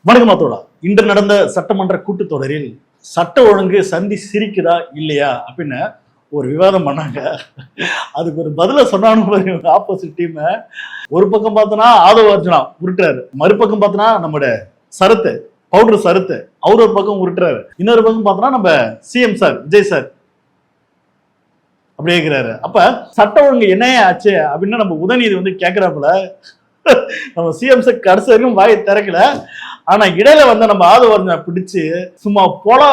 வணக்கம் மாத்தோடா. இன்று நடந்த சட்டமன்ற கூட்டத்தொடரில் சட்ட ஒழுங்கு சந்தி சிரிக்குதா இல்லையா அப்படின்னு ஒரு விவாதம் பண்ணாங்க. அதுக்கு ஒரு பதில சொன்னானு ஆப்போசிட் டீம். ஒரு பக்கம் பார்த்தோன்னா ஆதவ அர்ஜுனா உருட்டுறாரு, மறுபக்கம் பார்த்தோன்னா நம்மளோட சரத்து பவுடர் சரத்து அவர் ஒரு பக்கம் உருட்டுறாரு, இன்னொரு பக்கம் பார்த்தோன்னா நம்ம சிஎம் சார் விஜய் சார் அப்படி இருக்கிறாரு. அப்ப சட்ட ஒழுங்கு என்னையே ஆச்சு அப்படின்னு நம்ம உதயநிதி வந்து கேட்கிறாப்புல. நம்ம சிஎம் சார் கடைசி வரைக்கும் வாயை திறக்கல. ஆனா இடையில வந்து நம்ம ஆதவர்ஜனை பிடிச்சு சும்மா போலா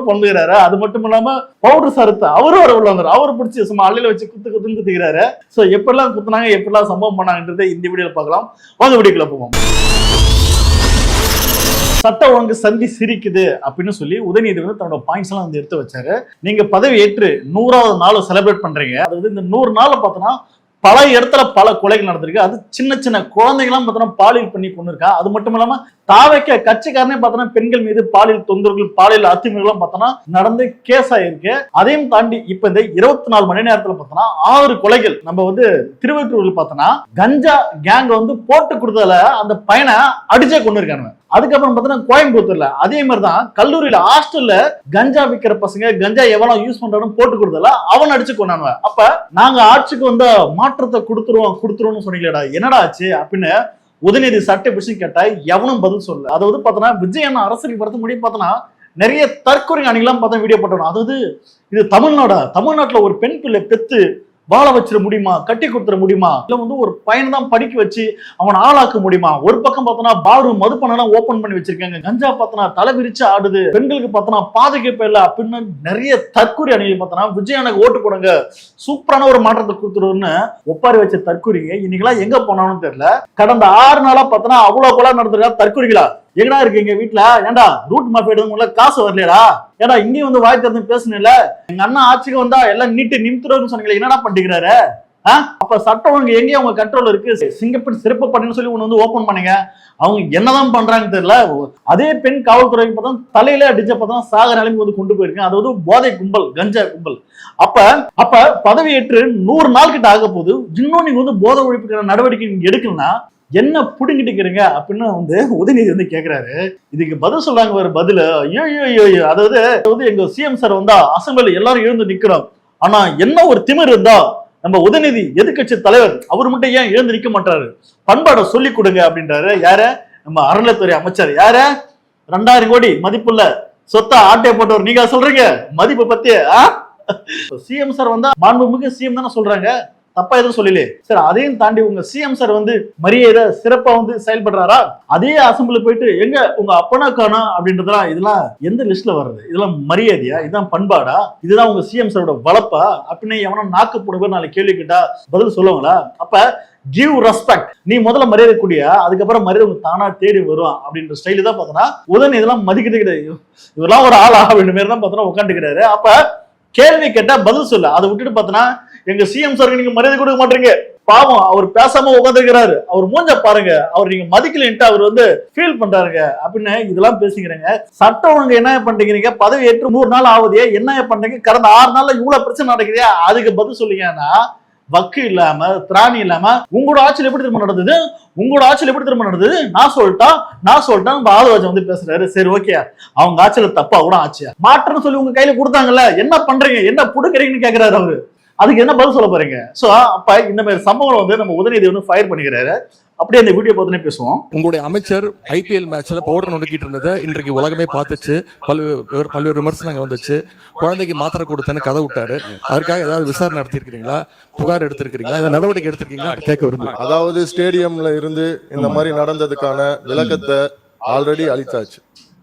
பொண்ணுகிறாரு. அது மட்டும் இல்லாம பவுடர் சருத்து அவரும் வர உள்ள அவரு பிடிச்சி சும்மா அள்ளியில வச்சு குத்துன்னு குத்துக்கிறாரு. சோ எப்படிலாம் குத்துனாங்க, எப்படிலாம் சம்பவம் பண்ணாங்கன்றதை இந்த வீடியோல பார்க்கலாம். வாங்க வீடியோக்குள்ள போவோம். சட்ட ஒழுங்கு சந்தி சிரிக்குது அப்படின்னு சொல்லி உதயநிதி வந்து தன்னோட பாயிண்ட்ஸ் எல்லாம் வந்து எடுத்து வச்சாரு. நீங்க பதவி ஏற்று 100வது நாள் செலிப்ரேட் பண்றீங்க. அதாவது இந்த 100 நாள்ல பார்த்தோன்னா பல இடத்துல பல கொலைகள் நடந்திருக்கு. அது சின்ன சின்ன குழந்தைகள்லாம் பார்த்தோன்னா பாலியல் பண்ணி கொண்டு இருக்கா. அது மட்டும் இல்லாம தாவைக்க கட்சிக்காரனே பார்த்தோன்னா பெண்கள் மீது பாலியல் தொந்தரவுகள், பாலியல் அத்துமீறலாம் பார்த்தோன்னா நடந்து கேஸ் ஆயிருக்கு. அதையும் தாண்டி இப்ப இந்த 24 மணி நேரத்துல பார்த்தோன்னா 6 கொலைகள். நம்ம வந்து திருவள்ளூர்ல பார்த்தோன்னா கஞ்சா கேங் வந்து போட்டு கொடுத்ததுல அந்த பையனை அடிச்சே கொண்டு இருக்காங்க. அதுக்கப்புறம் பார்த்தோன்னா கோயம்புத்தூர்ல அதே மாதிரிதான் கல்லூரியில ஹாஸ்டல்ல கஞ்சா விற்கிற பசங்க கஞ்சா எவ்வளவு யூஸ் பண்றான்னு போட்டு கொடுத்தல அவன் அடிச்சு கொண்டானுவ. அப்ப நாங்க ஆட்சிக்கு வந்த மாற்றத்தை கொடுத்துருவோம்னு சொன்னீங்களா, என்னடா ஆச்சு அப்படின்னு உதயநிதி சட்ட விஷயம் கேட்டா எவனும் பதில் சொல்ல. அதாவது பார்த்தோன்னா விஜய் அண்ணா அரசியல் படுத்த முடியும் பார்த்தோன்னா நிறைய தற்கொலை அணிகளாம் பார்த்தா வீடியோ போட்டோம். அதாவது இது தமிழ்நாட்டுல ஒரு பெண் பிள்ளை பெத்து வாழ வச்சிட முடியுமா, கட்டி கொடுத்துட முடியுமா, இல்ல வந்து ஒரு பையனை தான் படிக்க வச்சு அவன் ஆளாக்க முடியுமா? ஒரு பக்கம் பார்த்தோன்னா பாரு மதுப்பணம் ஓபன் பண்ணி வச்சிருக்காங்க, கஞ்சா பார்த்தோன்னா தலை விரிச்சு ஆடுது, பெண்களுக்கு பார்த்தோன்னா பாதுகாப்பு இல்லை அப்படின்னு நிறைய தற்கொலை அணிகள் பார்த்தோன்னா விஜய் எனக்கு ஓட்டு போடுங்க சூப்பரான ஒரு மாற்றத்தை கொடுத்துருன்னு ஒப்பாரி வச்ச தற்கொலைங்க இன்னைக்கெல்லாம் எங்க போனான்னு தெரியல. கடந்த 6 நாளா பார்த்தோன்னா அவ்வளவு கொலை நடந்திருக்கா. தற்கொலைகளா எங்கடா இருக்கு எங்க வீட்டுல? ஏன்டா ரூட் மேப் எடுத்து காசு வரலையடா? ஏடா இங்கேயும் வந்து வாய் திறந்து பேசணும்ல. எங்க அண்ணா ஆட்சிக்கு வந்தா எல்லாம் நீட்டு நிமித்துறோம்னு சொன்னீங்களே, என்னடா பண்ணிக்கிறாரு? அப்ப சட்டம் ஒழுங்கு எங்கேயும் அவங்க கண்ட்ரோல் இருக்கு. சிங்கப்பெண் சிறப்பு பணின்னு சொல்லி ஒண்ணு வந்து ஓபன் பண்ணீங்க. அவங்க என்னதான் பண்றாங்கன்னு தெரியல. அதே பெண் காவல்துறைக்கு பார்த்தா தலையில அடிச்ச பார்த்தா சாக நிலைமை வந்து கொண்டு போயிருக்கேன். அதாவது போதை கும்பல், கஞ்சா கும்பல். அப்ப பதவியேற்று 100 நாள் கிட்ட ஆக போது இன்னும் நீங்க வந்து போதை ஒழிப்புக்கான நடவடிக்கை நீங்க எடுக்கலன்னா என்ன புடுங்கிட்டுக்கிறீங்க அப்படின்னு வந்து உதயநிதி வந்து கேட்கிறாரு. இதுக்கு பதில் சொல்றாங்க ஒரு பதில். ஐயோ அதாவது எங்க சிஎம் சார் வந்தா அசம்பிளி எல்லாரும் எழுந்து நிக்கிறோம். ஆனா என்ன ஒரு திமிர் இருந்தா நம்ம உதயநிதி எதிர்கட்சி தலைவர் அவர் மட்டும் ஏன் எழுந்து நிக்க மாட்டாரு? பண்பாடை சொல்லி கொடுங்க அப்படின்றாரு. யார? நம்ம அறநிலைத்துறை அமைச்சர். யார? 2000 கோடி மதிப்புள்ள சொத்தா ஆட்டை போட்டவர் நீங்க சொல்றீங்க மதிப்பு பத்தி. சிஎம் சார் வந்தா மாண்புமிகு சிஎம் தானே சொல்றாங்க, தப்பா எதுவும் சொல்லலையே. சரி, அதையும் தாண்டி உங்க சிஎம் சார் வந்து மரியாதை சிறப்பா வந்து செயல்படுறாரா? அதே அசம்பிளி போயிட்டு எங்க உங்க அப்பனா காணா அப்படின்றதெல்லாம் இதெல்லாம் எந்த லிஸ்ட்ல வருது? இதெல்லாம் மரியாதையா? இதுதான் பண்பாடா? இதுதான் உங்க சிஎம் சாரோட வளப்பா அப்படின்னு எவனா நாக்கு போடுவேன் நாளைக்கு கேள்வி கேட்டா பதில் சொல்லுவாங்களா? அப்ப கிவ் ரெஸ்பெக்ட். நீ முதல்ல மரியாதை கூடிய அதுக்கப்புறம் மரியாதை உங்க தானா தேடி வருவான் அப்படின்ற ஸ்டைலு தான் பார்த்தோன்னா உடனே இதெல்லாம் மதிக்கிறது கிடையாது. இவெல்லாம் ஒரு ஆளா அப்படின்ற மாதிரி தான் பார்த்தோன்னா உட்காந்துக்கிறாரு. அப்ப கேள்வி கேட்டா பதில் சொல்ல. அதை விட்டுட்டு பார்த்தோன்னா எங்க சிஎம் சாருக்கு நீங்க மரியாதை கொடுக்க மாட்டீங்க, பாவம் அவர் பேசாம உட்காந்துருக்கிறாரு, அவர் மூஞ்ச பாருங்க, அவர் நீங்க மதிக்கலன்ட்டு அவர் வந்து ஃபீல் பண்றாருங்க அப்படின்னு இதெல்லாம் பேசிக்கிறேங்க. சட்டம் ஒழுங்கு என்ன பண்றீங்க? பதவி ஏற்று 100 நாள் ஆகுதே, என்ன பண்றீங்க? கடந்த 6 நாள்ல இவ்வளவு பிரச்சனை நடக்குதே, அதுக்கு பதில் சொல்லிங்கன்னா வக்கு இல்லாம திராணி இல்லாம உங்களோட ஆட்சியில் எப்படி திரும்ப நடந்தது? நான் சொல்லிட்டேன் ஆதவராஜன் வந்து பேசுறாரு. சரி ஓகே, அவங்க ஆட்சியில தப்பா கூட ஆட்சியா மாற்றம்னு சொல்லி உங்க கையில கொடுத்தாங்கல்ல, என்ன பண்றீங்க, என்ன புடுக்கிறீங்கன்னு கேட்கிறாரு அவரு. அதுக்கு என்ன பதில் சொல்ல போறீங்க? சோ அப்ப இந்த மாதிரி சம்பவம் வந்து நம்ம உதயநிதி வந்து ஃபயர் பண்ணிக்கிறாரு. அப்படியே அந்த வீடியோ பார்த்துனே பேசுவோம். உங்களுடைய அமைச்சர் ஐபிஎல் மேட்ச்ல பவுடர் நொறுக்கிட்டு இருந்ததை இன்றைக்கு உலகமே பார்த்துச்சு. பல்வேறு விமர்சனங்கள் வந்துச்சு. குழந்தைக்கு மாத்திரை கொடுத்தேன்னு கதை விட்டாரு. அதற்காக ஏதாவது விசாரணை நடத்திருக்கீங்களா, புகார் எடுத்திருக்கீங்களா, ஏதாவது நடவடிக்கை எடுத்திருக்கீங்களா கேட்க விரும்புகிறேன். அதாவது ஸ்டேடியம்ல இருந்து இந்த மாதிரி நடந்ததுக்கான விளக்கத்தை ஆல்ரெடி அளித்தாச்சு.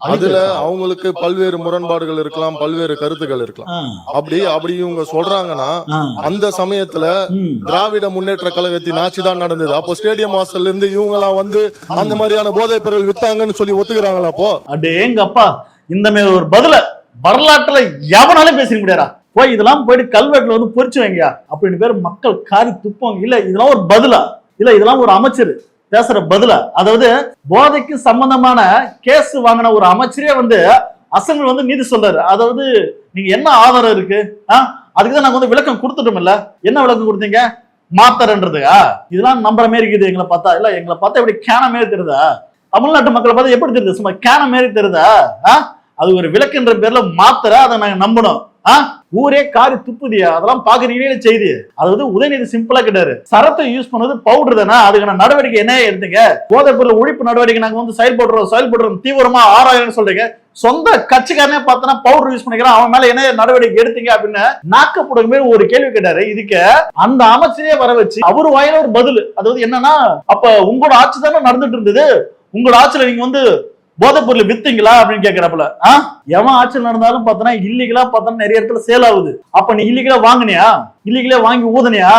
அதுல அவங்களுக்கு பல்வேறு முரண்பாடுகள் இருக்கலாம், பல்வேறு கருத்துக்கள் இருக்கலாம். அப்படி இவங்க சொல்றாங்கன்னா அந்த சமயத்துல திராவிட முன்னேற்ற கழகத்தின் ஆட்சி தான் நடந்தது. அப்போ ஸ்டேடியம் வாசல்ல இருந்து இவங்க எல்லாம் வந்து அந்த மாதிரியான போதைப் பொருள் வித்தாங்கன்னு சொல்லி ஒத்துக்கிறாங்களா? அப்போ எங்க அப்பா இந்த மாதிரி ஒரு பதில வரலாற்றுல எவனாலும் பேசிக்க முடியாதா? போய் இதெல்லாம் போயிட்டு கல்வெட்டுல வந்து பொறிச்சு வைங்க அப்படின்னு பேர் மக்கள் காரி துப்பாங்க. இல்ல இதெல்லாம் ஒரு பதிலா? இல்ல இதெல்லாம் ஒரு அமைச்சர் பேசுற பதில? அதாவது போதைக்கு சம்பந்தமான கேஸ் வாங்கின ஒரு அமைச்சரே வந்து அசம்பிளி வந்து நீதி சொல்றாரு. அதாவது நீங்க என்ன ஆதாரம் இருக்கு? அதுக்குதான் நாங்க வந்து விளக்கம் கொடுத்துட்டோம். இல்ல என்ன விளக்கம் கொடுத்தீங்க? மாத்தரன்றதுக்கா? இதெல்லாம் நம்புற மாதிரி இருக்குது எங்களை பார்த்தா? இல்ல எங்களை பார்த்தா இப்படி கேன மாதிரி தெரியுதா? தமிழ்நாட்டு மக்களை பார்த்து எப்படி தெரியுது? சும்மா கேன மாதிரி தெரியுதா? அது ஒரு விளக்குன்ற பேர்ல மாத்திர அதை நாங்க நம்பணும். ஊரே காரி துப்புதியா, அதெல்லாம் பாக்குறீங்களே செய்தி. அதாவது உதயநிதி சிம்பிளா கேட்டாரு, சரத்தை யூஸ் பண்ணது பவுடர் தானே, அதுக்கான நடவடிக்கை என்ன எடுத்தீங்க? போதைப் பொருள் ஒழிப்பு நடவடிக்கை நாங்க வந்து செயல்படுறோம் தீவிரமா ஆராயணும்னு சொல்றீங்க. சொந்த கட்சிக்காரனே பார்த்தனா பவுடர் யூஸ் பண்ணிக்கிறான், அவன் மேல என்ன நடவடிக்கை எடுத்தீங்க அப்படின்னு நாக்கப்படுற மாதிரி ஒரு கேள்வி கேட்டாரு. இதுக்கு அந்த அமைச்சரே வர வச்சு அவரு வாயில ஒரு பதில். அதாவது என்னன்னா, அப்ப உங்களோட ஆட்சி தானே நடந்துட்டு இருந்தது, உங்களோட ஆட்சியில நீங்க வந்து போதைப் பொருள் வித்தீங்களா அப்படின்னு கேக்குறாப்புல. எவன் ஆட்சியில் நடந்தாலும் பார்த்தனா இல்லீகலா பார்த்தா நிறைய இடத்துல சேல் ஆகுது. அப்ப நீ இல்லீகலா வாங்கினியா, இல்லீகலா வாங்கி ஊதனியா,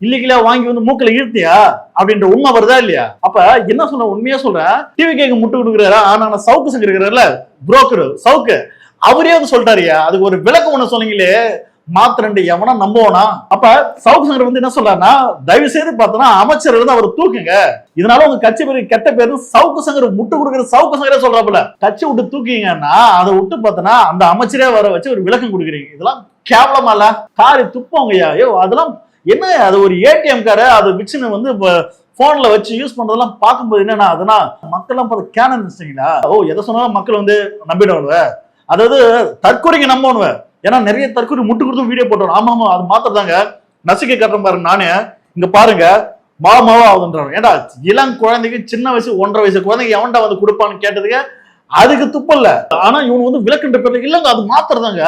இல்லீகலா வாங்கி வந்து மூக்கல இழுத்தியா அப்படின்ற உண்மை வருதா இல்லையா? அப்ப என்ன சொல்ற, உண்மையா சொல்றேன், டிவி கேக்கு முட்டு கொடுக்குறாரா, ஆனா சவுக்கு சங்கர் இருக்கிறார்ல புரோக்கர் சவுக்கு, அவரே வந்து சொல்லிட்டாரியா. அதுக்கு ஒரு விளக்கம் ஒண்ணு சொன்னீங்களே, மாத்திரண்டு எவனா நம்புவானா? அப்ப சவுக்கு சங்கர் வந்து என்ன சொல்றாருன்னா, தயவு செய்து பார்த்தோன்னா அமைச்சர் வந்து அவர் தூக்குங்க, இதனால உங்க கட்சி பேரு கெட்ட பேரு சவுக்கு சங்கர் முட்டு கொடுக்குற சவுக்கு சங்கரே சொல்றாப்புல. கட்சி விட்டு தூக்கிங்கன்னா அதை விட்டு பார்த்தோன்னா அந்த அமைச்சரே வர வச்சு ஒரு விளக்கம் கொடுக்குறீங்க. இதெல்லாம் கேவலமா இல்ல? காரி துப்போங்கய்யா. ஐயோ அதெல்லாம் என்ன, அது ஒரு ஏடிஎம் கார அதை வச்சுன்னு வந்து போன்ல வச்சு யூஸ் பண்றதெல்லாம் பார்க்கும்போது என்னன்னா, அதெல்லாம் மக்கள் எல்லாம் பார்த்து கேன நினைச்சிட்டீங்களா? எதை சொன்னாலும் மக்கள் வந்து நம்பிடுவானுவ, அதாவது தற்கொலைக்கு நம்பணுவ. ஏன்னா நிறைய தற்கொலை முட்டு கொடுத்து வீடியோ போட்டோம். ஆமா அது மாத்திரதாங்க நசிக்க கட்டுறேன் பாருங்க, நானே இங்க பாருங்க மாமாவா ஆகுதுன்றாங்க. ஏன்டா இளம் குழந்தைக்கு சின்ன வயசு 1.5 வயசு குழந்தைக்கு எவன்டா வந்து கொடுப்பான்னு கேட்டதுக்கு அதுக்கு துப்பல்ல. ஆனா இவனு வந்து விளக்குன்ற பேர்ல இல்லங்க அது மாத்திரதாங்க.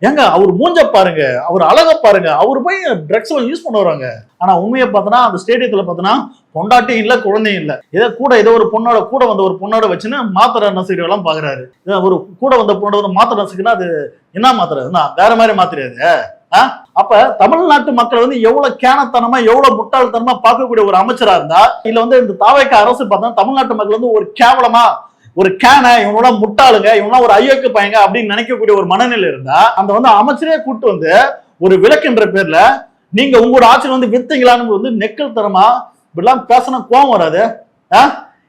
ஏங்க அவர் மூஞ்ச பாருங்க, அவர் அழக பாருங்க, அவரு போய் ட்ரக்ஸ் யூஸ் பண்ண வராங்க. ஆனா உண்மையை பார்த்தனா அந்த ஸ்டேடியத்துல பார்த்தனா பொண்டாட்டியும் இல்ல குழந்தையும் இல்ல, ஏதோ ஒரு பொண்ணோட கூட வந்த ஒரு பொண்ணோட வச்சுன்னு மாத்திரை நசுக்கிற எல்லாம் பாக்குறாரு. ஒரு கூட வந்த பொண்ணோட வந்து மாத்திரை நசுக்குன்னா அது என்ன மாத்திரை, வேற மாதிரி மாத்திரையாது. அப்ப தமிழ்நாட்டு மக்கள் வந்து எவ்வளவு கேனத்தனமா எவ்வளவு முட்டாள்தனமா பார்க்கக்கூடிய ஒரு அமைச்சரா இருந்தா, இல்ல வந்து இந்த தாவேக்கா அரசு பார்த்தா தமிழ்நாட்டு மக்கள் வந்து ஒரு கேவலமா ஒரு கேன, இவனோட முட்டாளுங்க, இவனா ஒரு ஐயோக்கு பையங்க அப்படின்னு நினைக்கக்கூடிய ஒரு மனநிலை இருந்தா, அந்த வந்து அமைச்சரே கூட்டு வந்து ஒரு விளக்குன்ற பேர்ல நீங்க உங்களோட ஆட்சியில் வந்து வித்தீங்களான்னு வந்து நெக்கல் தரமா இப்படிலாம் பேசினா கோவம் வராது?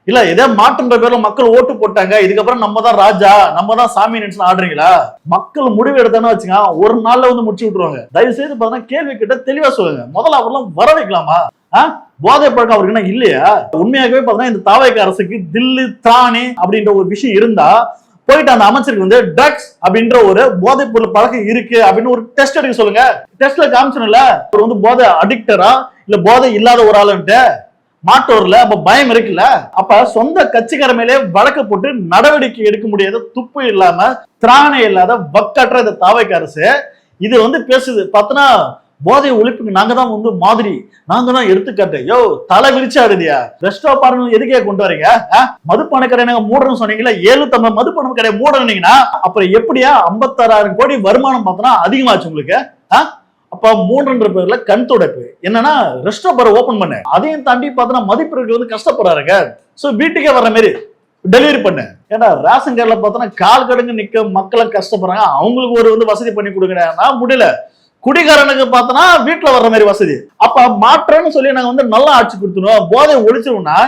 இல்ல இதே மாற்றுன்ற பேர்ல மக்கள் ஓட்டு போட்டாங்க, இதுக்கப்புறம் நம்ம தான் ராஜா, நம்ம தான் சாமி நினைச்சு ஆடுறீங்களா? மக்கள் முடிவு எடுத்தானு வச்சுங்க ஒரு நாள்ல வந்து முடிச்சு விட்டுருவாங்க. தயவு செய்து பார்த்தா கேள்வி கிட்ட தெளிவா சொல்லுங்க. முதல்ல அவரெல்லாம் வர வைக்கலாமா? போதை பழக்கம் அவருக்கு என்ன இல்லையா? உண்மையாகவே பார்த்தா இந்த தாவேக்கா அரசுக்கு தில்லு தானே அப்படின்ற ஒரு விஷயம் இருந்தா போயிட்டு அந்த அமைச்சருக்கு வந்து ட்ரக்ஸ் அப்படின்ற ஒரு போதைப் பொருள் பழக்கம் இருக்கு அப்படின்னு ஒரு டெஸ்ட் எடுக்க சொல்லுங்க. டெஸ்ட்ல காமிச்சோம்ல அவர் வந்து போதை அடிக்டரா இல்ல போதை இல்லாத ஒரு ஆளுன்ட்டு மாட்டோர்ல அப்ப பயம் இருக்குல்ல. அப்ப சொந்த கட்சிக்கார மேலே வழக்கு போட்டு நடவடிக்கை எடுக்க முடியாத துப்பு இல்லாம திராணை இல்லாத வக்கற்ற இந்த தாவேக்கா அரசு இது வந்து பேசுது. பார்த்தனா போதை ஒழிப்புக்கு நாங்க தான் வந்து மாதிரி, நாங்க தான் எடுத்துக்காட்டு. யோ தலை விரிச்சு ஆடுதியா? ரெஸ்டோ பார்னு எதுக்கே கொண்டு வரீங்க? மதுப்பான கடை நாங்க மூடணும் சொன்னீங்களா, 7 மதுப்பான கடை மூடனீங்கன்னா அப்புறம் எப்படியா 56,000 கோடி வருமானம் பார்த்தோன்னா அதிகமாச்சு உங்களுக்கு? அப்ப 3 பேர்ல கண் துடைப்பு என்னன்னா ரெஸ்டோ பார் ஓபன் பண்ண, அதையும் தாண்டி பார்த்தோன்னா மதிப்பிற்கு வந்து கஷ்டப்படுறாருங்க. சோ வீட்டுக்கே வர்ற மாதிரி டெலிவரி பண்ணு. ஏன்னா ரேஷன் கார்டுல பார்த்தோன்னா கால் கடுங்க நிக்க மக்களை கஷ்டப்படுறாங்க, அவங்களுக்கு ஒரு வந்து வசதி பண்ணி கொடுக்குறேன்னா முடியல. குடிகாரனுக்கு பார்த்தோன்னா வீட்டுல வர்ற மாதிரி வசதி. அப்ப மாற்றம்னு சொல்லி நாங்க வந்து நல்லா ஆட்சி கொடுத்துருவோம், போதை ஒழிச்சிருவோம்னா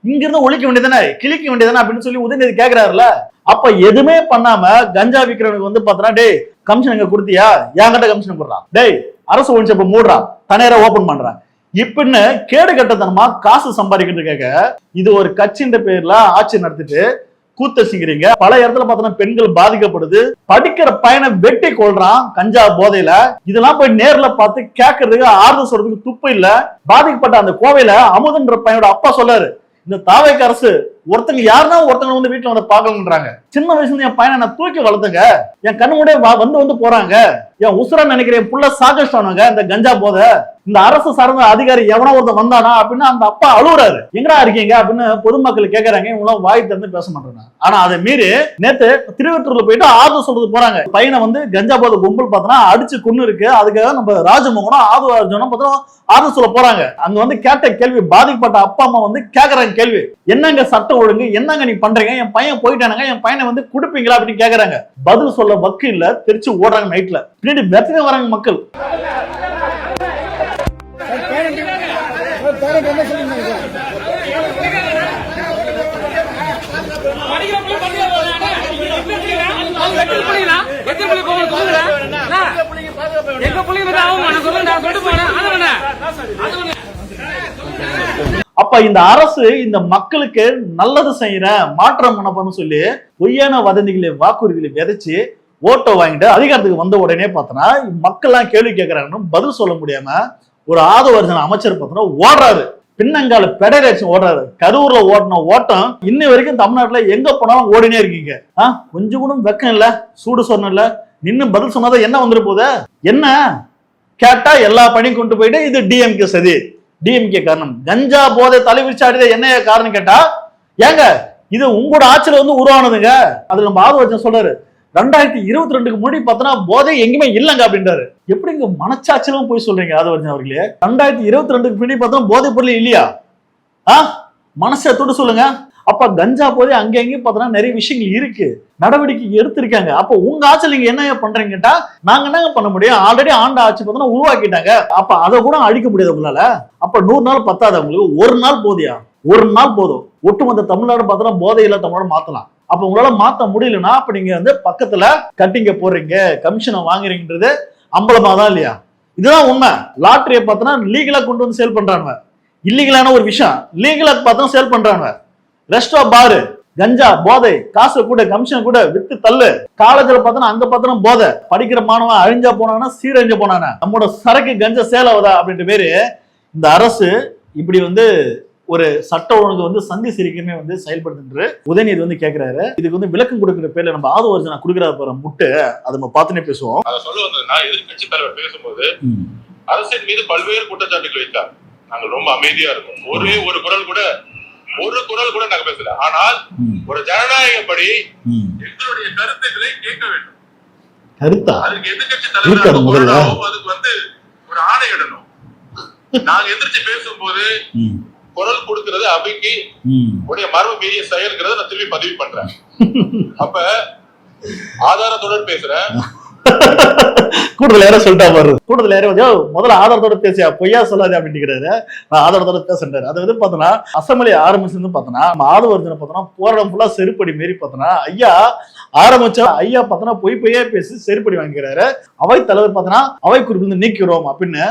இங்க இருந்து ஒழிக்க வேண்டியதானே, கிழிக்க வேண்டியதானே அப்படின்னு சொல்லி உதயநிதி கேக்குறாருல. அப்ப எதுவுமே பண்ணாம கஞ்சா விக்கிறவனுக்கு வந்து பார்த்தோன்னா டேய் கமிஷன் எங்க கொடுத்தியா, என்கிட்ட கமிஷன் போடுறான், டேய் அரசு ஒழிச்சப்ப மூடுறான், தனியார ஓபன் பண்றான், இப்படின்னு கேடு கட்டத்தனமா காசு சம்பாதிக்கிட்டு கேட்க இது ஒரு கட்சின்ற பேர்ல ஆட்சி நடத்திட்டு கூத்தசிக்கிறீங்க. பல இடத்துல பார்த்தோன்னா பெண்கள் பாதிக்கப்படுது, படிக்கிற பையனை வெட்டி கொள்றான் கஞ்சா போதையில. இதெல்லாம் போய் நேர்ல பார்த்து கேட்கறதுக்கு ஆறுதல் சொல்றதுக்கு துப்பு இல்ல. பாதிக்கப்பட்ட அந்த கோவையில அமுதன்ற பையனோட அப்பா சொல்றாரு, இந்த தாவேக்கா அரசு ஒருத்தங்க யாருன்னா ஒருத்தங்க வந்து வீட்டுல வந்து பாக்கணும்ன்றாங்க. சின்ன வயசுல இருந்து என் பையனை நான் தூக்கி வளர்த்துங்க, என் கண்ணு கூட வந்து போறாங்க, என் உசுரா நினைக்கிறேன் புள்ள சாகஸ்டானுங்க இந்த கஞ்சா போதை. இந்த அரசு சார்ந்த அதிகாரி எவனோ ஒருத்தன் வந்தானா அப்படின்னு அந்த அப்பா அழுகுறாரு, எங்கடா இருக்கீங்க அப்படின்னு பொதுமக்கள் கேட்கறாங்க. இவங்களாம் வாய் திறந்து பேச மாட்டாங்க. ஆனா அதை மீறி நேத்து திருவற்றூர்ல போயிட்டு ஆறுதல் சொல்றது போறாங்க. பையனை வந்து கஞ்சா போதை கும்பல் பார்த்தோன்னா அடிச்சு கொண்டு இருக்கு, அதுக்காக நம்ம ராஜமோகனும் ஆதுவார்ஜனும் பார்த்தோம் ஆறுதல் சொல்ல போறாங்க. அங்க வந்து கேட்ட கேள்வி, பாதிக்கப்பட்ட அப்பா அம்மா வந்து கேக்குறாங்க கேள்வி, என்னங்க சட்டம் ஒழுங்கு, என்னங்க நீ பண்றீங்க, என் பையன் போயிட்டானுங்க, என் பையனை வந்து கொடுப்பீங்களா அப்படின்னு கேக்குறாங்க. பதில் சொல்ல வக்கு இல்ல, திருச்சி ஓடுறாங்க நைட்ல, பின்னாடி வெத்தனை வராங்க மக்கள். அப்ப அப்ப இந்த அரசு இந்த மக்களுக்கு நல்லது செய்யறேன் மாற்றம் பண்ண சொல்லி பொய்யான வதந்திகளை வாக்குறுதிகளை விதைச்சு ஓட்டை வாங்கிட்டு அதிகாரத்துக்கு வந்த உடனே பார்த்தோன்னா மக்கள்லாம் கேள்வி கேட்கறாங்கன்னு பதில் சொல்ல முடியாம ஒரு ஆதவர்ஜன அமைச்சர் பார்த்தோன்னா ஓடுறாரு, பின்னங்கால பெடரேஷன் ஓடுறாரு. கரூர்ல ஓடின ஓட்டம் இன்ன வரைக்கும் தமிழ்நாட்டுல எங்க போனாலும் ஓடினே இருக்கீங்க. கொஞ்சம் கூட வெக்கம் இல்ல, சூடு சொன்ன இல்ல, நின்னு பதில் சொன்னாதான் என்ன வந்துரு போத என்ன கேட்டா எல்லா பணியும் கொண்டு போயிட்டு இது டிஎம்கே சதி, டிஎம்கே காரணம். கஞ்சா போதை தலைவிரிச்சாடித என்ன காரணம் கேட்டா ஏங்க இது உங்களோட ஆட்சியில வந்து உருவானதுங்க. அதுல நம்ம ஆதவர்ஜன் சொல்றாரு 2022 முன்னாடி பார்த்தோன்னா போதை எங்கேயுமே இல்லைங்க அப்படின்றாரு. எப்படிங்க மனச்சாட்சியிலும் போய் சொல்றீங்க ஆதவர்ஜன் அவர்களே? 2022 முன்னாடி பார்த்தோம் போதை பொருள் இல்லையா? மனசை தொட்டு சொல்லுங்க. அப்ப கஞ்சா போதை அங்க எங்கேயும் பார்த்தோன்னா நிறைய விஷயங்கள் இருக்கு, நடவடிக்கை எடுத்திருக்காங்க. அப்ப உங்க ஆட்சியில் நீங்க என்ன பண்றீங்க கேட்டா நாங்க என்னங்க பண்ண முடியும்? ஆல்ரெடி ஆண்ட ஆட்சி பார்த்தோன்னா உருவாக்கிட்டாங்க. அப்ப அதை கூட அழிக்க முடியாது உங்களால. அப்ப 100 நாள் பத்தாது உங்களுக்கு, ஒரு நாள் போதியா? ஒரு நாள் போதும். ஒட்டுமொத்த தமிழ்நாடு பார்த்தோன்னா போதை இல்ல தமிழ்நாடு மாத்தலாம். அப்ப உங்களால மாத்த முடியலன்னா அப்ப நீங்க வந்து பக்கத்துல கட்டிங்க போடுறீங்க, கமிஷனை வாங்குறீங்கன்றது அம்பலமா தான் இல்லையா? இதுதான் உண்மை. லாட்டரியை பார்த்தோன்னா லீகலா கொண்டு வந்து சேல் பண்றாங்க, இல்லீகலான ஒரு விஷயம் லீகலா பார்த்தா சேல் பண்றாங்க. ரெஸ்டோ பாரு கஞ்சா போதை காசு கூட கமிஷன் கூட வித்து தள்ளு. காலேஜ்ல பார்த்தோன்னா அங்க பார்த்தோன்னா போதை, படிக்கிற மாணவன் அழிஞ்சா போனானா சீரழிஞ்ச போனானா நம்மளோட சரக்கு கஞ்சா சேல் ஆகுதா அப்படின்ற பேரு இந்த அரசு இப்படி வந்து ஒரு சட்ட ஒழுங்கு வந்து சந்தி சிரிக்குமே வந்து செயல்படுத்துன்ற உதயநிதி வந்து கேட்கிறாரு. இதுக்கு வந்து விளக்கம் கொடுக்கிற பேர்ல நம்ம ஆதவர்ஜனா கொடுக்குறாரு போற முட்டு, அதை நம்ம பார்த்துனே பேசுவோம். அதை சொல்ல வந்ததுன்னா எதிர்கட்சி தலைவர் பேசும்போது அரசின் மீது பல்வேறு குற்றச்சாட்டுகள் வைத்தார். நாங்கள் ரொம்ப அமைதியா இருக்கோம், ஒரே ஒரு குரல் கூட நாங்க பேசல. ஆனால் ஒரு ஜனநாயகப்படி எங்களுடைய கருத்துக்களை கேட்க வேண்டும். கருத்தா அதுக்கு எதிர்கட்சி தலைவர் அதுக்கு வந்து ஒரு ஆணையிடணும். நாங்க எதிர்த்து பேசும்போது குரல் கொடுக்கிறது அவைக்கு உடைய மரபு மீறிய செயல்கிறத நான் திரும்பி பதிவு பண்றேன். அப்ப ஆதாரத்தோட பேசுறேன். கூடுதல் யாரும் சொல்லிட்டா பாரு, கூடுதல் யாரும் முதல்ல ஆதாரத்தோட பேசியா பொய்யா சொல்லாது அப்படின்னுக்கிறாரு. நான் ஆதாரத்தோட பேசுறாரு. அது வந்து பார்த்தோன்னா அசம்பிளி ஆரம்பிச்சிருந்து பார்த்தோன்னா ஆதவர்ஜனை பார்த்தோன்னா போராட்டம் ஃபுல்லா செருப்படி மாரி பார்த்தோன்னா ஐயா ஆரம்பிச்சா ஐயா பார்த்தோன்னா பொய்யா பேசி செருப்படி வாங்கிக்கிறாரு. அவை தலைவர் பார்த்தோன்னா அவை குறிப்பிலிருந்து நீக்கிறோம் அப்படின்னு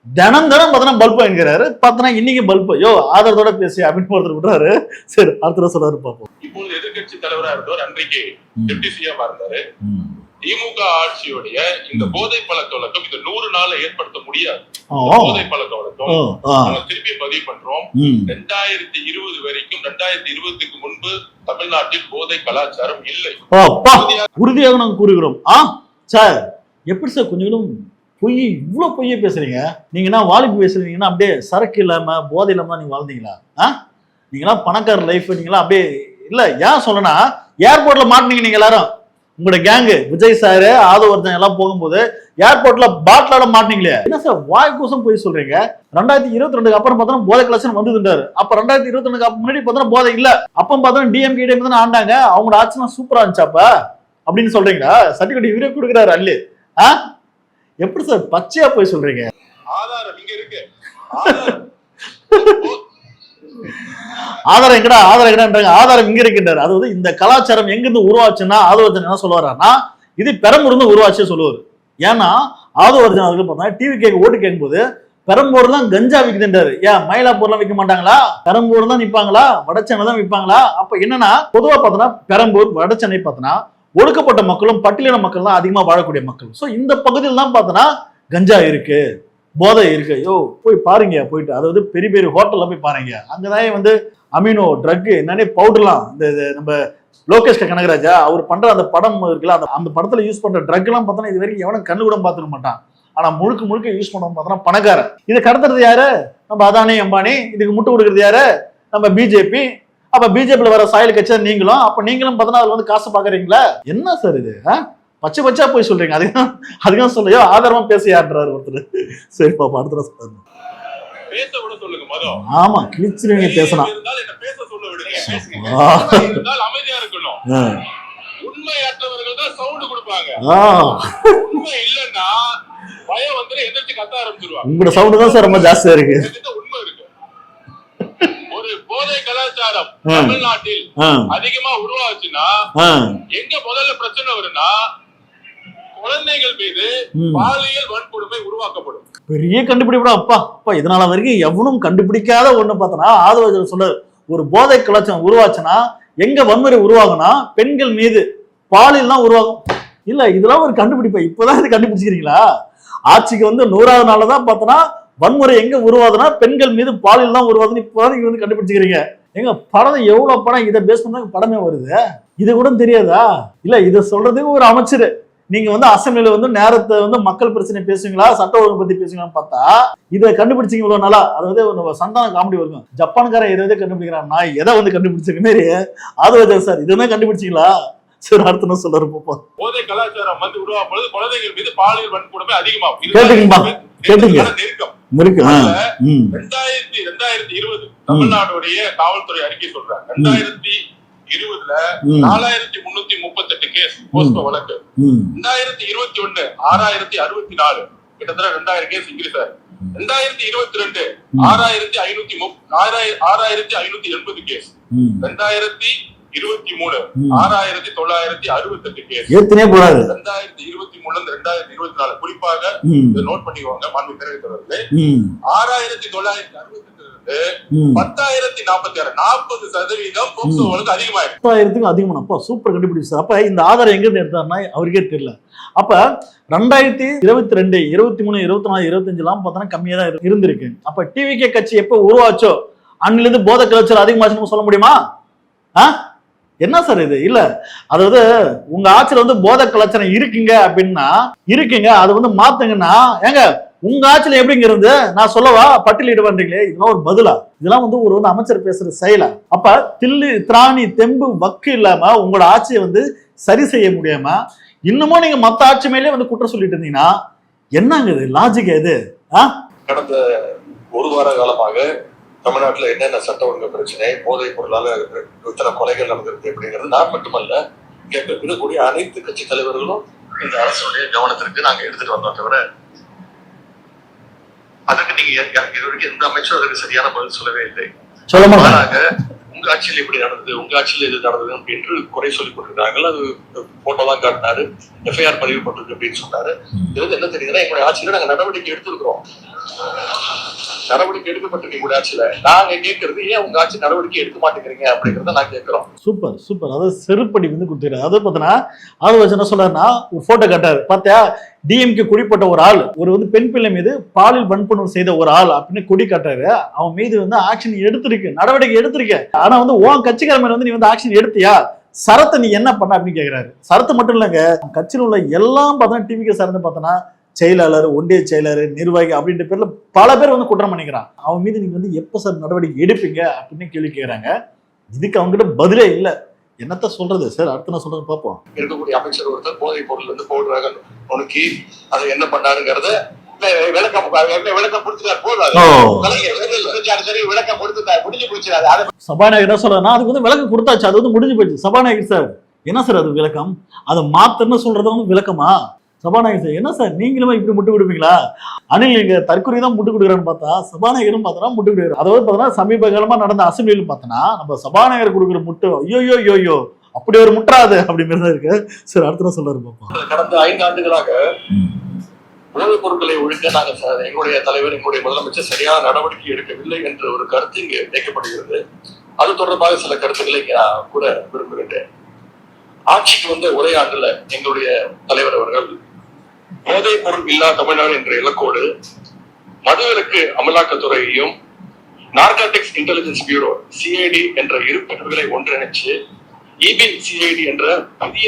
தினம் பார்த்தோன்னா பல்ப் வாங்கிக்கிறாரு. பார்த்தோன்னா இன்னைக்கு பல்ப் ஆதாரத்தோட பேசி அப்படின்னு ஒருத்தர் விடுறாரு. சரி அடுத்த சொல்றாரு பார்ப்போம். இப்போது எதிர்கட்சி தலைவரா இருந்தவர் அன்றைக்கு டெப்டி சிஎம் இருந்தாரு. திமுக ஆட்சியுடைய இந்த போதை பழக்க வழக்கம் இந்த 100 நாள்ல ஏற்படுத்த முடியாது. போதை பழக்க வழக்கம் திருப்பி பதிவு பண்றோம். 2020 வரைக்கும் 2020க்கு முன்பு தமிழ்நாட்டில் போதை கலாச்சாரம் இல்லை. உறுதியாக நாங்கள் கூறுகிறோம். சார் எப்படி சார் கொஞ்சம் பொய் இவ்வளவு பொய்ய பேசுறீங்க? நீங்க என்ன வாலிபு பேசுறீங்கன்னா அப்படியே சரக்கு இல்லாம போதை இல்லாம தான் நீங்க வாழ்ந்தீங்களா? நீங்களாம் பணக்கார லைஃப் நீங்களாம் அப்படியே இல்ல. ஏன் சொல்லனா ஏர்போர்ட்ல மாட்டினீங்க நீங்க எல்லாரும், உங்களோட கேங்கு விஜய் சாரு ஆதவர்ஜன் எல்லாம் போகும்போது ஏர்போர்ட்ல பாட்டிலோட மாட்டினீங்களே. என்ன சார் வாய் கூசம் போய் சொல்றீங்க? 2022 அப்புறம் பார்த்தோன்னா போதை கலெக்ஷன் வந்துருந்தாரு. அப்ப 2022 முன்னாடி பார்த்தோன்னா போதை இல்ல. அப்ப பார்த்தோன்னா டிஎம்கே தான் ஆண்டாங்க, அவங்களோட ஆட்சிலாம் சூப்பரா இருந்துச்சாப்ப அப்படின்னு சொல்றீங்களா? சர்டிபிகேட் இவரே கொடுக்குறாரு அல்லி. எப்படி சார் பச்சையா போய் சொல்றீங்க? ஆதாரம் இங்க இருக்கு. ஆதாரம் எங்கடா ஆதாரம் இங்க இருக்கின்றாரு. அதாவது இந்த கலாச்சாரம் எங்க இருந்து உருவாச்சுன்னா ஆதவர்ஜன் என்ன சொல்லுவாருன்னா இது பெரம்பூர்ல உருவாச்சு சொல்லுவாரு. ஏன்னா ஆதவர்ஜன் அவர்கள் பார்த்தா டிவி கேட்க ஓட்டு கேட்கும்போது பெரம்பூர் தான் கஞ்சா விற்குதுன்றாரு. ஏன் மயிலாப்பூர்லாம் விற்க மாட்டாங்களா? பெரம்பூர் தான் விற்பாங்களா? வடச்சென்னை தான் விற்பாங்களா? அப்ப என்னன்னா பொதுவா பார்த்தோன்னா பெரம்பூர் வடச்சென்னை பார்த்தோன்னா ஒடுக்கப்பட்ட மக்களும் பட்டியலின மக்கள் தான் அதிகமா வாழக்கூடிய மக்கள். சோ இந்த பகுதியில் தான் பார்த்தோன்னா கஞ்சா இருக்கு, போதை இருக்கு. போய் பாருங்க போயிட்டு, அதாவது பெரிய பெரிய ஹோட்டல்ல போய் பாருங்க. அங்கதான் வந்து அமினோ ட்ரக் என்னன்னே பவுடர்லாம் இந்த நம்ம லோகேஷ் கனகராஜா அவர் பண்ற அந்த படம் இருக்குல்ல, அந்த படத்துல யூஸ் பண்ற ட்ரக் எல்லாம் பார்த்தோன்னா இது வரைக்கும் எவனும் கண்ணு கூட பார்த்துக்க மாட்டான். ஆனா முழுக்க யூஸ் பண்ண பார்த்தோன்னா பணக்காரன். இதை கடத்துறது யாரு? நம்ம அதானி அம்பானி. இதுக்கு முட்டு கொடுக்கறது யாரு? நம்ம பிஜேபி. அப்ப பிஜேபியில வர சாயல் கட்சி நீங்களும். அப்ப நீங்களும் பார்த்தோன்னா அதுல வந்து காசு பாக்குறீங்களா? என்ன சார் இது? பச்சை போய் சொல்றீங்க. அதுதான் சொல்லையோ ஆதாரமா பேச யாருன்றாரு ஒருத்தர். சரி பாப்பா அடுத்த சொல்றாரு. பேச விட சொல்லுங்க மதம். ஆமா கிழிச்சிருவீங்க பேசலாம். பேச சொல்ல விடுங்க. அமைதியா இருக்கணும். உண்மையற்றவர்கள் தான் சவுண்ட் கொடுப்பாங்க. உண்மை இல்லன்னா பயம் வந்து எந்திரிச்சு கத்த ஆரம்பிச்சிருவாங்க. உங்களோட சவுண்ட் தான் சார் ரொம்ப ஜாஸ்தியா இருக்கு. உண்மை இருக்கு. ஒரு போதை கலாச்சாரம் தமிழ்நாட்டில் அதிகமா உருவாச்சுன்னா எங்க முதல்ல பிரச்சனை வரும்னா குழந்தைகள் மீது பாலியல் வன்கொடுமை உருவாக்கப்படும். பெரிய கண்டுபிடிப்பா அப்பா இதனால வரைக்கும் எவனும் கண்டுபிடிக்காத ஒண்ணு பார்த்தனா ஆதவ சொல்ல ஒரு போதை கலாச்சாரம் உருவாச்சுன்னா எங்க வன்முறை உருவாகும்னா பெண்கள் மீது பாலியல்லாம் உருவாகும். இல்ல இதெல்லாம் ஒரு கண்டுபிடிப்பா இப்பதான் இது கண்டுபிடிச்சிக்கிறீங்களா? ஆட்சிக்கு வந்து 100வது நாள்ல தான் பார்த்தனா வன்முறை எங்க உருவாதுன்னா பெண்கள் மீது பாலியல் தான் உருவாதுன்னு இப்பதான் நீங்க வந்து கண்டுபிடிச்சிக்கிறீங்க. எங்க படம் எவ்வளவு படம் இதை பேஸ் பண்ணா படமே வருது, இது கூட தெரியாதா? இல்ல இதை சொல்றதுக்கு ஒரு அமைச்சர் நீங்க வந்து அசம்பிளில வந்து நேரத்தை வந்து மக்கள் பிரச்சனை பேசுவீங்களா சட்ட ஒழுங்கு பத்தி பேசுவீங்களான்னு பார்த்தா இதை கண்டுபிடிச்சிங்க இவ்வளவு நாளா. அதாவது சந்தான காமெடி வரும், ஜப்பான்காரன் எதை கண்டுபிடிக்கிறான் நான் எதை வந்து கண்டுபிடிச்சிருக்க மாரி ஆதவ சார் இதுதான் கண்டுபிடிச்சிங்களா? சரி அடுத்த சொல்றாரு பாப்பா. போதை கலாச்சாரம் வந்து உருவாகும் பொழுது குழந்தைகள் மீது பாலியல் வன்கொடுமை அதிகமாகும். கேட்டுங்க நெருக்கம் 2020 தமிழ்நாடுடைய காவல்துறை அறிக்கை சொல்றாங்க. 2020ல 4338 கேஸ் போஸ்கோ வழக்கு, 2021 6064 கிட்டத்தட்ட 2000 கேஸ் இன்க்ரீஸ் ஆகுது. 2022 6580 கேஸ், 2023 6968 கேஸ், 2023 2024 குறிப்பாக நோட் பண்ணிக்குவாங்க மாண்பு தெரிவித்தவர்களே 6968 10,046 40% போக்சோ வழக்கு அதிகமாயிருக்கு. 10,000க்கு அதிகமானப்பா சூப்பர் கண்டுபிடிச்சு. அப்ப இந்த ஆதாரம் எங்க இருந்து எடுத்தாருன்னா அவருக்கே தெரியல. அப்ப 2022 23 24 25 எல்லாம் பார்த்தா கம்மியா தான் இருந்திருக்கு. அப்ப டிவிகே கட்சி எப்ப உருவாச்சோ அன்னில இருந்து போதை கலாச்சாரம் அதிகமாச்சுன்னு சொல்ல முடியுமா? என்ன சார் இது? இல்ல அதாவது உங்க ஆட்சியில வந்து போதை கலாச்சாரம் இருக்குங்க அப்படின்னா இருக்குங்க, அது வந்து மாத்துங்கன்னா ஏங்க உங்க ஆட்சியில எப்படிங்க இருந்து நான் சொல்லவா பட்டியலிட பண்றீங்களே, இதெல்லாம் ஒரு பதிலா? இதெல்லாம் வந்து ஒரு அமைச்சர் பேசுற செயலா? அப்ப தில்லு திராணி தெம்பு வக்கு இல்லாம உங்களோட ஆட்சியை வந்து சரி செய்ய முடியாம இன்னமும் நீங்க மத்த ஆட்சி மேலே வந்து குற்றம் சொல்லிட்டு இருந்தீங்கன்னா என்னங்க இது லாஜிக்? எது கடந்த ஒரு வார காலமாக தமிழ்நாட்டுல என்னென்ன சட்ட ஒழுங்கு பிரச்சனை, போதைப் பொருளால இத்தனை கொலைகள் நடந்திருக்கு அப்படிங்கிறது நான் மட்டுமல்ல இங்க இருக்கக்கூடிய அனைத்து கட்சி தலைவர்களும் இந்த அரசுடைய கவனத்திற்கு நாங்க எடுத்துட்டு வந்தோம். தவிர அதுக்கு நீங்க இது வரைக்கும் எந்த அமைச்சரும் அதுக்கு சரியான பதில் சொல்லவே இல்லை. மாறாக உங்க ஆட்சியில் இப்படி நடந்தது, உங்க ஆட்சியில் இது நடந்தது என்று குறை சொல்லிக் கொண்டிருக்காங்க. அது போட்டோ தான் காட்டினாரு, எஃப்ஐஆர் பதிவு பட்டிருக்கு அப்படின்னு சொன்னாரு. இது வந்து என்ன தெரியுதுன்னா எங்களுடைய ஆட்சியில நாங்க நடவடிக்கை எடுத்திருக்கிறோம், நடவடிக்கை எடுக்கப்பட்டிருக்க கூட ஆட்சியில. நாங்க கேட்கறது ஏன் உங்க ஆட்சி நடவடிக்கை எடுக்க மாட்டேங்கிறீங்க அப்படிங்கறத நான் கேட்கிறோம். Super super. அதாவது செருப்படி வந்து கொடுத்துருக்காரு. அதாவது பார்த்தீங்கன்னா அது வச்சு என்ன சொல்றாருன்னா ஒரு போட்டோ காட்டாரு. பார்த்தா டிஎம்கே குடிப்பட்ட ஒரு ஆள் ஒரு வந்து பெண் பிள்ளை மீது பாலியல் வன்புணர்வு செய்த ஒரு ஆள் அப்படின்னு கொடி காட்டாரு. அவன் மீது வந்து ஆக்ஷன் எடுத்திருக்கு, நடவடிக்கை எடுத்திருக்கு. ஆனா வந்து உன் கட்சிக்கார மேல வந்து நீ வந்து ஆக்ஷன் எடுத்தியா? சரத்தை நீ என்ன பண்ண அப்படின்னு கேட்கிறாரு. சரத்து மட்டும் இல்லைங்க, கட்சியில் உள்ள எல்லாம் பார்த்தோன்னா டிவிகே சார்ந்து பார்த்தோன்னா செயலாளர், ஒன்றிய செயலாளர், நிர்வாகி அப்படின்ற பேர்ல பல பேர் வந்து குற்றம் பண்ணிக்கிறான். அவன் மீது நீங்க வந்து எப்ப சார் நடவடிக்கை எடுப்பீங்க அப்படின்னு கேள்வி கேட்கிறாங்க. இதுக்கு அவங்ககிட்ட பதிலே இல்ல. என்னத்த சொல்றது சார்? அடுத்து நான் சொல்றது பார்ப்போம். இருக்கக்கூடிய அமைச்சர் ஒருத்தர் போதைப் பொருள் வந்து போடுறாங்க நுணுக்கி அதை என்ன பண்ணாருங்கிறத விளக்கம் கொடுத்துட்டாரு. சபாநாயகர் என்ன சொல்றாருன்னா அதுக்கு வந்து விளக்கம் கொடுத்தாச்சு, அது வந்து முடிஞ்சு போயிடுச்சு. சபாநாயகர் சார் என்ன சார் அது விளக்கம்? அதை மாத்தன்னு சொல்றது வந்து விளக்கமா? சபாநாயகர் சார் என்ன சார் நீங்களும் இப்படி முட்டு கொடுப்பீங்களா? அனில் நீங்க தற்கொலை தான் முட்டு கொடுக்குறான்னு பார்த்தா சபாநாயகரும் பார்த்தோன்னா முட்டு கொடுக்குறாரு. அதாவது பார்த்தோன்னா சமீப காலமா நடந்த அசம்பிளியில் பார்த்தோன்னா நம்ம சபாநாயகர் கொடுக்குற முட்டு ஐயோ அப்படி ஒரு முட்டாது அப்படிங்கிறதா இருக்கு. சரி அடுத்த சொல்றாரு பாப்பா. கடந்த 5 ஆண்டுகளாக போதைப் பொருட்களை ஒழிக்க நாங்கள் எங்களுடைய தலைவர், எங்களுடைய முதலமைச்சர் சரியான நடவடிக்கை எடுக்கவில்லை என்ற ஒரு கருத்து இங்கு வைக்கப்படுகிறது. அது தொடர்பாக சில கருத்துக்களை நான் கூட விரும்புகின்றேன். ஆட்சிக்கு வந்த ஒரே ஆண்டுல எங்களுடைய தலைவர் அவர்கள் போதைப் பொருள் இல்லா தமிழ்நாடு என்ற இலக்கோடு மதுவிலக்கு அமலாக்கத்துறையையும் நார்காட்டிக்ஸ் இன்டெலிஜென்ஸ் பியூரோ சிஐடி என்ற இரு பிரிவுகளை ஒன்றிணைச்சு இபிசிஐடி என்ற புதிய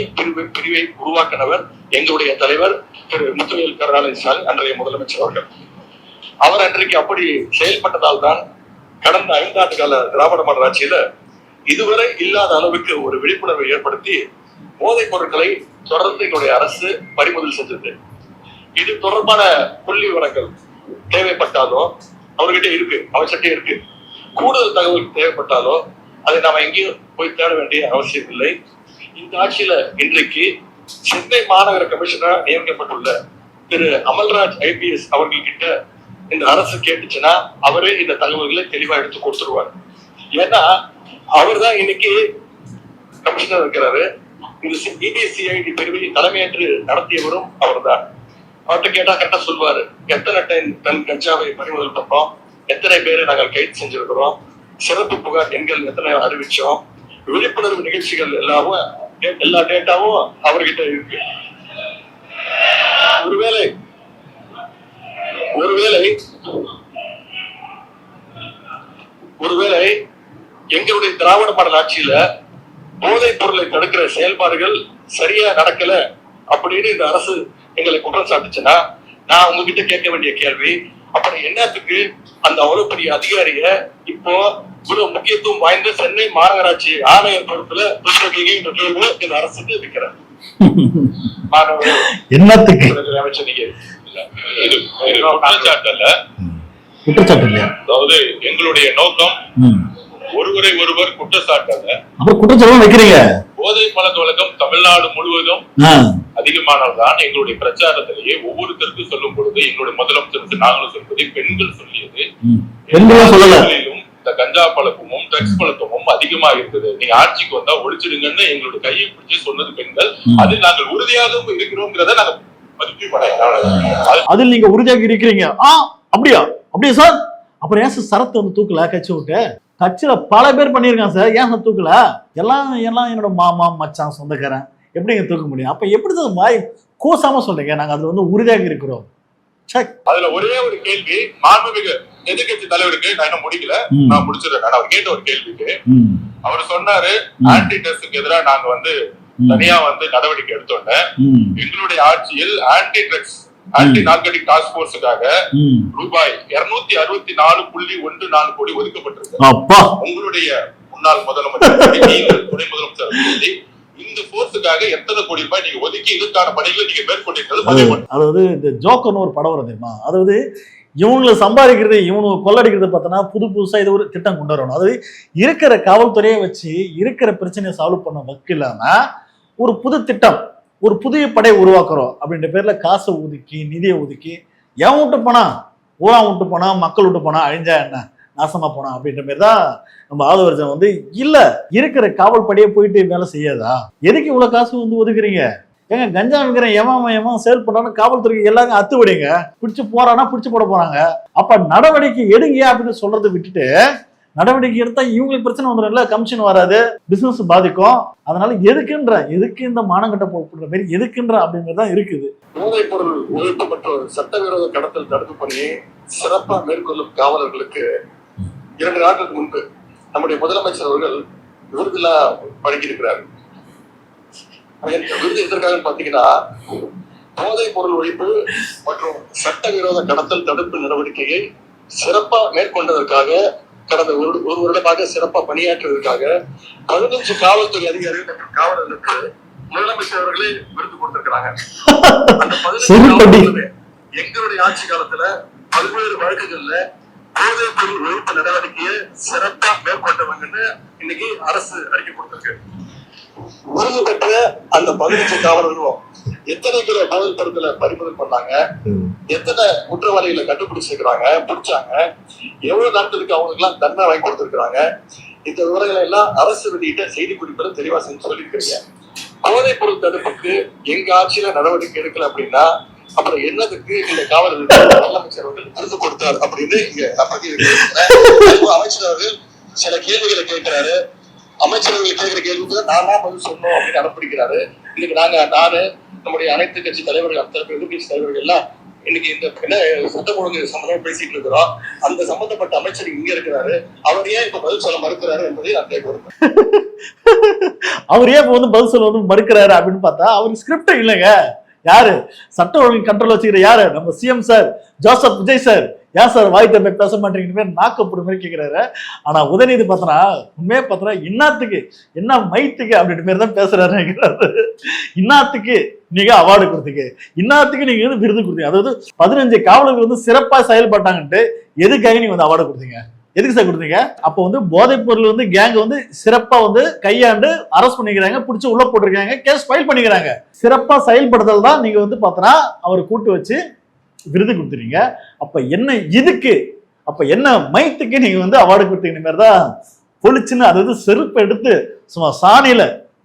பிரிவை உருவாக்கினவர் எங்களுடைய தலைவர் திரு முத்துவேல் கருணாநிதி ஸ்டாலின், அன்றைய முதலமைச்சர் அவர்கள். அவர் அன்றைக்கு அப்படி செயல்பட்டதால் தான் கடந்த 5 ஆண்டு கால திராவிட மாடல் ஆட்சியில இதுவரை இல்லாத அளவுக்கு ஒரு விழிப்புணர்வை ஏற்படுத்தி போதைப் பொருட்களை தொடர்ந்து எங்களுடைய அரசு பறிமுதல் செஞ்சது. இது தொடர்பான புள்ளி விவரங்கள் தேவைப்பட்டாலோ அவர்கிட்ட இருக்கு, அவர்கிட்ட இருக்கு. கூடுதல் தகவல் தேவைப்பட்டாலோ அதை நாம எங்கேயும் போய் தேட வேண்டிய அவசியம் இல்லை. இந்த ஆட்சியில இன்றைக்கு சென்னை மாநகர கமிஷனரா நியமிக்கப்பட்டுள்ள திரு அமல்ராஜ் ஐபிஎஸ் அவர்கள் கிட்ட இந்த அரசு கேட்டுச்சுன்னா அவரே இந்த தகவல்களை தெளிவா எடுத்து கொடுத்துருவார். ஏன்னா அவர் தான் இன்னைக்கு கமிஷனர் இருக்கிறாரு. இந்த சிஐடி பிரிவை தலைமையேற்று நடத்தியவரும் அவர்தான். அவர்கிட்ட கேட்டா கரெக்டா சொல்வாரு, எத்தனை டன் கஞ்சாவை பறிமுதல் பண்றோம், எத்தனை பேரை நாங்கள் கைது செஞ்சிருக்கிறோம், சிறப்பு புகார் எண்கள் எத்தனை அறிவிச்சோம், விழிப்புணர்வு நிகழ்ச்சிகள் எல்லா டேட்டாவும் அவர்கிட்ட இருக்கு. ஒருவேளை எங்களுடைய திராவிட மாடல் ஆட்சியில போதைப் பொருளை தடுக்கிற செயல்பாடுகள் சரியா நடக்கல அப்படின்னு இந்த அரசு எங்களை குற்றம் சாட்டுச்சுன்னா, நான் உங்ககிட்ட கேட்க வேண்டிய கேள்வி, அப்புறம் என்னத்துக்கு அந்த அவ்வளவு பெரிய அதிகாரிய இப்போ இவ்வளவு முக்கியத்துவம் வாய்ந்த சென்னை மாநகராட்சி ஆணையர் பொறுப்புல இந்த அரசுக்கு இருக்கிறார்? என்னத்துக்கு அமைச்சர் நீங்க இது குற்றச்சாட்டு அல்ல, குற்றச்சாட்டு இல்லையா? அதாவது எங்களுடைய நோக்கம் ஒருவரை ஒருவர் குற்றச்சாட்டு அல்ல. அப்புறம் குற்றச்சாட்டு வைக்கிறீங்க. போதை பழக்க வழக்கம் தமிழ்நாடு முழுவதும் அதிகமானதுதான். எங்களுடைய பிரச்சாரத்திலேயே ஒவ்வொருத்தருக்கும் சொல்லும் பொழுது எங்களுடைய முதலமைச்சருக்கு நாங்களும் சொல்வது, பெண்கள் சொல்லியது, இந்த கஞ்சா பழக்கமும் ட்ரக்ஸ் பழக்கமும் அதிகமா இருக்குது, நீங்க ஆட்சிக்கு வந்தா ஒழிச்சிடுங்கன்னு எங்களுடைய கையை பிடிச்சி சொன்னது பெண்கள். அதில் நாங்கள் உறுதியாக இருக்கிறோங்கிறத நாங்க மதிப்பு படையலாம். அதில் நீங்க உறுதியாக இருக்கிறீங்க. அப்படியா சார்? அப்புறம் ஏன் சார் சரத்தை வந்து தூக்கல கட்சி விட்டு? கட்சியில பல பேர் பண்ணியிருக்காங்க சார், ஏன் சார் தூக்கல? எல்லாம் என்னோட மாமா மச்சான் சொந்தக்காரன், எப்படிங்க தூக்க முடியும்? அப்ப எப்படி சார் வாய் கூசாம சொல்றீங்க நாங்க அதுல வந்து உறுதியாக இருக்கிறோம்? அதுல ஒரே ஒரு கேள்வி, மாண்புமிகு எதிர்கட்சி தலைவருக்கு நான் என்ன முடிக்கல, நான் முடிச்சிருக்கேன். அவர் கேட்ட ஒரு கேள்விக்கு அவர் சொன்னாரு, ஆன்டி ட்ரக்ஸுக்கு எதிராக நாங்க வந்து தனியா வந்து நடவடிக்கை எடுத்தோன்னே எங்களுடைய ஆட்சியில் anti drugs anti narcotic task போர்ஸுக்காக ரூபாய் 264.14 கோடி ஒதுக்கப்பட்டிருக்கு. உங்களுடைய முன்னாள் முதலமைச்சர் துணை முதலமைச்சர் இந்த போர்ஸுக்காக எத்தனை கோடி ரூபாய் நீங்க ஒதுக்கி இதுக்கான பணிகளை நீங்க மேற்கொண்டிருக்கிறது? அதாவது இந்த ஜோக்கர்னு ஒரு படம் வருது தெரியுமா? அதாவது இவங்களை சம்பாதிக்கிறது, இவனுக்கு கொள்ளடிக்கிறது பார்த்தோன்னா புதுசா இது ஒரு திட்டம் கொண்டு வரணும். அதாவது இருக்கிற காவல்துறையை வச்சு இருக்கிற பிரச்சனையை சால்வ் பண்ண வக்கு இல்லாம ஒரு புது திட்டம், ஒரு புதிய படை உருவாக்குறோம் அப்படின்ற பேர்ல காசை ஒதுக்கி நிதியை ஒதுக்கி எவன் விட்டு போனா, ஊரா விட்டு போனா, மக்கள் விட்டு போனா, அழிஞ்சா என்ன, நாசமா போனா அப்படின்ற மாதிரி தான் நம்ம ஆதவர்ஜன் வந்து இல்ல இருக்கிற காவல் படையை போயிட்டு வேலை செய்யாதா? எதுக்கு இவ்வளவு காசு வந்து ஒதுக்குறீங்க? ஏங்க கஞ்சா விற்கிற எவன் சேல் பண்றான்னு காவல்துறைக்கு எல்லாரும் அத்து விடுங்க, பிடிச்சு போறானா பிடிச்சு போட போறாங்க. அப்ப நடவடிக்கை எடுங்க அப்படின்னு சொல்றதை விட்டுட்டு நடவடிக்கை எடுத்தா இவங்களுக்கு பிரச்சனை வந்துடும்ல, கமிஷன் வராது, பிசினஸ் பாதிக்கும். அதனால எதுக்கு இந்த மானங்கட்ட போடுற மாதிரி எதுக்குன்ற அப்படிங்கிறதான் இருக்குது. போதைப் பொருள் ஒழிப்பு மற்றும் சட்டவிரோத கடத்தல் தடுப்பு பணியை சிறப்பா மேற்கொள்ளும் காவலர்களுக்கு 2 நாட்களுக்கு முன்பு நம்முடைய முதலமைச்சர் அவர்கள் விருதுலாம் வழங்கியிருக்கிறார். விருது எதற்காக பாத்தீங்கன்னா, போதைப் பொருள் ஒழிப்பு மற்றும் சட்டவிரோத கடத்தல் தடுப்பு நடவடிக்கையை சிறப்பா மேற்கொண்டதற்காக, கடந்த ஒரு வருடமாக சிறப்பா பணியாற்றுவதற்காக 15 காவல்துறை அதிகாரிகள் மற்றும் காவலர்களுக்கு முதலமைச்சர் அவர்களே விருது கொடுத்திருக்கிறாங்க. அந்த 15 எங்களுடைய ஆட்சி காலத்துல பல்வேறு வழக்குகள்ல போதைப் பொருள் ஒழிப்பு நடவடிக்கையை சிறப்பா மேற்கொண்டவங்கன்னு இன்னைக்கு அரசு அறிக்கை கொடுத்திருக்கு. விருது பெற்ற அந்த 15 காவலர்களும் எத்தனை கிலோ போதைப் பொருட்களை பறிமுதல் பண்ணாங்க, எத்தனை குற்றவாளிகளை கண்டுபிடிச்சிருக்கிறாங்க, பிடிச்சாங்க, எவ்வளவு நாட்களுக்கு அவங்களுக்கு எல்லாம் தண்டனை வாங்கி கொடுத்திருக்கிறாங்க, இந்த விவரங்களை எல்லாம் அரசு வெளியிட்ட செய்தி குறிப்பிட தெளிவா செஞ்சு சொல்லியிருக்கிறீங்க. போதைப் பொருள் தடுப்புக்கு எங்க ஆட்சியில நடவடிக்கை எடுக்கல அப்படின்னா அப்புறம் என்னதுக்கு இந்த காவலர்களுக்கு முதலமைச்சர் அவர்கள் விருது கொடுத்தார் அப்படின்னு இங்க அமைச்சர் அவர்கள் சில கேள்விகளை கேட்கிறாரு. அமைச்சர்கள் கேட்கிற கேள்விக்கு நான் பதில் சொன்னோம் அப்படின்னு அனுப்பிக்கிறாரு. இன்னைக்கு நானு நம்முடைய அனைத்து கட்சி தலைவர்கள், அத்தனை எதிர்கட்சி தலைவர்கள் எல்லாம் இன்னைக்கு இந்த சட்டம் ஒழுங்கு சம்பந்தமா பேசிட்டு இருக்கிறோம். அந்த சம்பந்தப்பட்ட அமைச்சர் இங்க இருக்கிறாரு, அவர் ஏன் இப்ப பதில் சொல்ல மறுக்கிறாரு என்பதை நான் கேட்கிறேன். அவர் ஏன் இப்ப வந்து பதில் சொல்ல வந்து மறுக்கிறாரு அப்படின்னு பார்த்தா அவருக்கு ஸ்கிரிப்ட் இல்லைங்க. யாரு சட்ட ஒழுங்கு கண்ட்ரோல் வச்சுக்கிற யாரு? நம்ம CM sir, Joseph Vijay sir. ஏன் சார் வாய் தம்பி பேச மாட்டேங்கிற நாக்கப்படும் மாதிரி கேட்கிறாரு. ஆனா உதயநிதி பார்த்தனா உண்மையே பார்த்தனா இன்னாத்துக்கு என்ன மைத்துக்கு அப்படின்ற மாதிரி தான் பேசுறாரு. இன்னாத்துக்கு நீங்க அவார்டு கொடுத்தீங்க, இன்னாத்துக்கு நீங்க வந்து விருது கொடுத்தீங்க. அதாவது 15 காவலர்கள் வந்து சிறப்பா செயல்பட்டாங்கன்ட்டு எதுக்காக நீங்க வந்து அவார்டு கொடுத்தீங்க? எதுக்கு சார் கொடுத்தீங்க? அப்போ வந்து போதைப் பொருள் வந்து கேங் வந்து சிறப்பா வந்து கையாண்டு அரெஸ்ட் பண்ணிக்கிறாங்க, பிடிச்சி உள்ள போட்டிருக்காங்க, கேஸ் ஃபைல் பண்ணிக்கிறாங்க. சிறப்பா செயல்படுதல் தான் நீங்க வந்து பார்த்தனா அவர் கூட்டு வச்சு விருது கொடுத்துறீங்க. அப்ப என்ன இதுக்கு, அப்ப என்ன மைத்துக்கு நீங்க வந்து அவார்டு கொடுத்தீங்க மாதிரி தான் பொழிச்சுன்னு, அதாவது செருப்பு எடுத்து சும்மா சாணியில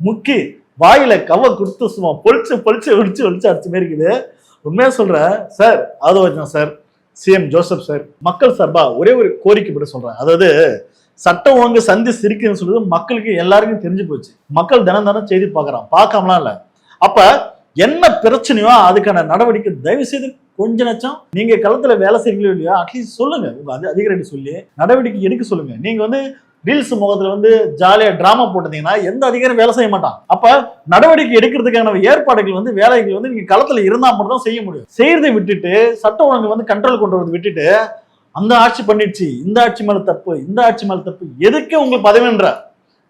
முக்கி வாயில கவ கொடுத்து சும்மா பொழிச்சு அடிச்ச மாதிரி இருக்குது. உண்மையா சொல்றேன் sir, Aadhav Arjun sir, CM Joseph sir, மக்கள் சார்பா ஒரே ஒரு கோரிக்கை பற்றி சொல்றேன். அதாவது சட்டம் ஒழுங்கு சந்தி சிரிக்குதுன்னு சொல்றது மக்களுக்கு எல்லாருக்கும் தெரிஞ்சு போச்சு. மக்கள் தினம் செய்தி பார்க்கறான், பார்க்காமலாம் இல்ல. அப்ப என்ன பிரச்சனையோ அதுக்கான நடவடிக்கை தயவு செய்து கொஞ்ச நச்சம் நீங்க களத்துல வேலை செய்யறீங்களோ இல்லையா, அட்லீஸ்ட் சொல்லுங்க, உங்க அதிகாரி சொல்லி நடவடிக்கை எடுக்க சொல்லுங்க. நீங்க வந்து ரீல்ஸ் முகத்துல ஜாலியா டிராமா போட்டீங்கன்னா எந்த அதிகாரம் வேலை செய்ய மாட்டான். அப்ப நடவடிக்கை எடுக்கிறதுக்கான ஏற்பாடுகள் வேலைகள் நீங்க களத்துல இருந்தா மட்டும் தான் செய்ய முடியும். செய்யறதை விட்டுட்டு சட்ட ஒழுங்கு கண்ட்ரோல் கொண்டு வரதை விட்டுட்டு அந்த ஆட்சி பண்ணிடுச்சு, இந்த ஆட்சி மேல தப்பு, இந்த ஆட்சி மேல தப்பு, எதுக்கு உங்களுக்கு பதவின்ற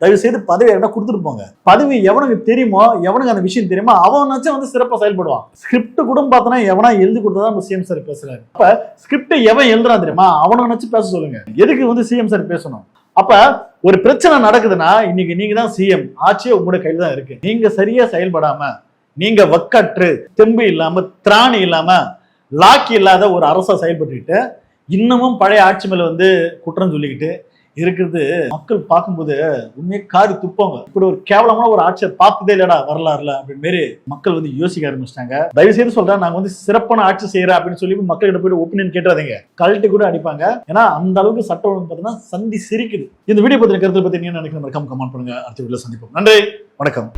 தயவு செய்து பதவி என்ன கொடுத்துட்டு போங்க. பதவி எவனுக்கு தெரியுமோ, எவனுக்கு அந்த விஷயம் தெரியுமோ அவனாச்சும் சிறப்பா செயல்படுவான். ஸ்கிரிப்ட் கூட பார்த்தோன்னா எவனா எழுதி கொடுத்ததான் சிஎம் சார் பேசுறாரு. அப்ப ஸ்கிரிப்ட் எவன் எழுதுறான் தெரியுமா, அவனை நினைச்சு பேச சொல்லுங்க. எதுக்கு சிஎம் சார் பேசணும்? அப்ப ஒரு பிரச்சனை நடக்குதுன்னா இன்னைக்கு நீங்க தான் சிஎம், ஆட்சியே உங்களுடைய கையில தான் இருக்கு. நீங்க சரியா செயல்படாம, நீங்க வக்கற்று தெம்பு இல்லாம திராணி இல்லாம லாக்கி இல்லாத ஒரு அரசா செயல்பட்டுக்கிட்டு இன்னமும் பழைய ஆட்சி மேல குற்றம் சொல்லிக்கிட்டு இருக்கிறது மக்கள் பார்க்கும்போது உண்மையே காரி துப்பாங்க. இப்படி ஒரு கேவலமான ஒரு ஆட்சியை பார்த்ததே இல்லடா வரலாறுல அப்படின்னு மாரி மக்கள் யோசிக்க ஆரம்பிச்சிட்டாங்க. தயவு செய்து சொல்றேன், நாங்க சிறப்பான ஆட்சி செய்யறேன் அப்படின்னு சொல்லி மக்கள்கிட்ட போயிட்டு ஒப்பீனியன் கேட்டுறாதீங்க, கழட்டி கூட அடிப்பாங்க. ஏன்னா அந்த அளவுக்கு சட்ட ஒழுங்கு பார்த்தீங்கன்னா சந்தி சிரிக்குது. இந்த வீடியோ பத்தின கருத்தை பத்தி நீங்க நினைக்கிற மறக்காம கமெண்ட் பண்ணுங்க. அடுத்த வீடியோல சந்திப்போம். நன்றி, வணக்கம்.